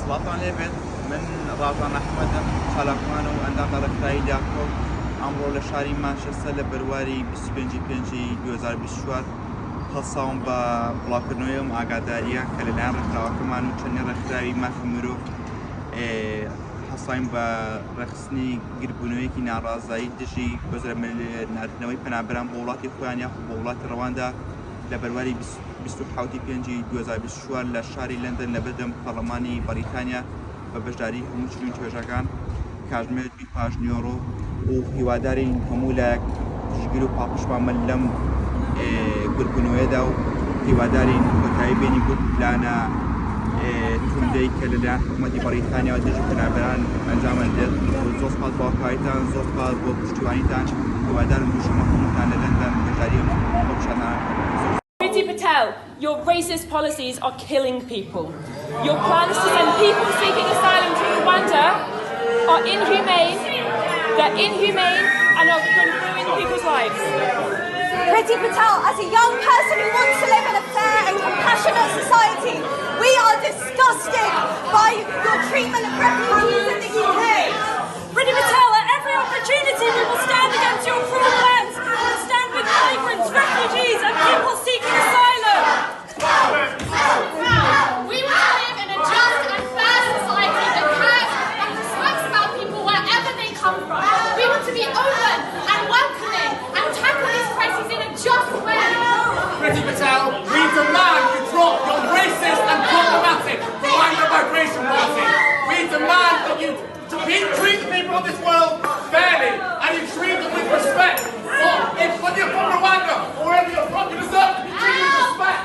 سڵاتان لێبێت من ڕاژان ئەحمەدم چالاکوان و ئەندامانی ڕێکخراوی داکۆک ئەمڕۆ لە شاری مانچستەر لە بەرواری 25/5/2024 هەڵساوم بە بڵاوکردنەوەی ئاگاداریە کە لەلایەن ڕێکخراوەکەمان و چەندین ڕێکخراوی مافی مرۆڤ هەڵساین بە ڕێخستنی گیربوونەوەیەکی ناڕازایی دژی ناردنەوەی پەنابەران بۆ وڵاتی خۆیان یاخود بۆ وڵاتی ڕەواندا لە بەرواری 27/5/2024 لە شاری لەندەن لە بەردەم پەرلەمانی بەریتانیا بە بەشداری هەموو چنین توێژەکان کاتژمێر 2 و هیوادارین هەموو لایەک پشتگیر و پاڵپشتمان لەم گربوونەوەیەدا و هیوادارین کۆتایی بینی بۆ پلانە توندەی کە لەلایەن حکوومەتی بەریتانیا دژی پەنابەران ئەنجام دێت. زۆر سپاس بۆ هاوکاریتان، زۆر سپاس بۆ پشتیوانیتان. هیوادارم دووشەمە هەمووتان لە لەندەن بەشداری Your racist policies are killing people. Your plans to send people seeking asylum to Rwanda are inhumane, they're inhumane and are going to ruin people's lives. Priti Patel, as a young person who wants to live in a fair and compassionate society, we are disgusted by your treatment of refugees in the UK. Priti Patel, at every opportunity we will stand against your cruel plans. We will stand with migrants, refugees and people seeking asylum. We want to live in a just and fair society that cares and respects about people wherever they come from. We want to be open and welcoming and tackle these crises in a just way. Priti Patel, we demand you drop your racist and problematic Rwanda migration policy. We demand that you treat the people of this world fairly and you treat them with respect. When you're from Rwanda or wherever you're from, you deserve to be treated with respect.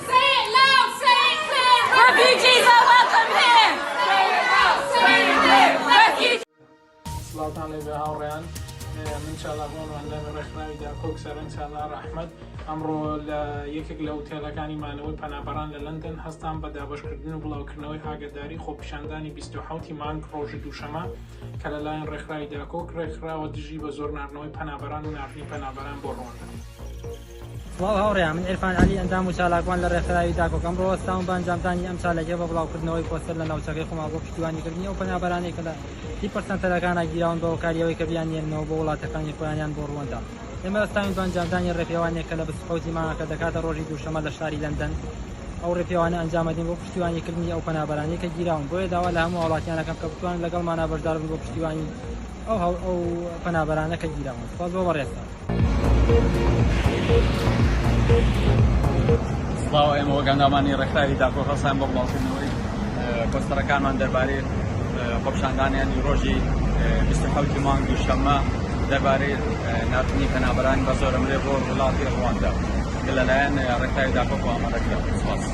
Say it loud, say it clear. Refugees are welcome here. Say it loud, say it clear. Refugees. سڵاتان لێبێ هاوڕێیان، من چالاکوان و ئەندامی ڕێکخراوی داکۆک سەرهەنگ سالار ئەحمەد ئەمڕۆ لە یەکێک لە ئوتێلەکانی مانەوەی پەنابەران لە لەندەن هەستان بە دابەشکردن و بڵاوکردنەوەی ئاگاداری خۆپیشاندانی 27 مانگ ڕۆژی دووشەمە کە لەلایەن ڕێکخراوی داکۆک ڕێکخراوە دژی بە زۆر ناردنەوەی پەنابەران و ناردنی پەنابەران بۆ ڕۆندا. بڵاو هاوڕێیان، من عیرفان علی ئەندام و چالاکوان لە ڕێکخراوی داکۆک ئەمڕۆ هەستاوم بە ئەنجامدانی ئەم چالێکیە بە بڵاوکردنەوەی پۆستەر لە ناوچەکەی خۆمان بۆ پشتیوانیکردنی ئەو پەنابەرانەی کە لە 30% گیراون بە هۆکاریەوەی کە بیانێننەوە بۆ وڵاتەکانی خۆیانیان بۆ ڕواندا. ئێمە هەستاوین بە ئەنجامدانی ڕێپێوانێک کە لە 27 مانگەکە دەکاتە ڕۆژی دووشەمە لە شاری لەندەن. ئەو ڕێپێوانە ئەنجامەدەین بۆ پشتیوانیکردنی ئەو پەنابەرانەی کە گیراون، بۆیە داوا لە هەموو وڵاتیانەکەم کە بتوانن لەگەڵمانە بەشدار بن بۆ پشتیوانی ئەو پەنابەرانە کە گیراون. سپاس بۆ بەڕێستان. سڵاو، ئێمە وەک ئەندامانی ڕێکخراوی داکۆک هەڵساین بۆ بڵاوکردنەوەی پۆستەرەکانمان دەربارەی خۆپیشاندانیانی ڕۆژی 27 مانگ دووشەمە دەربارەی ناردنی پەنابەرانی بە زۆرە مرێڤ بۆ وڵاتی ڕواندا کە لەلایەن ڕێکخراوی داکۆک ئامادەکرا. سپاس.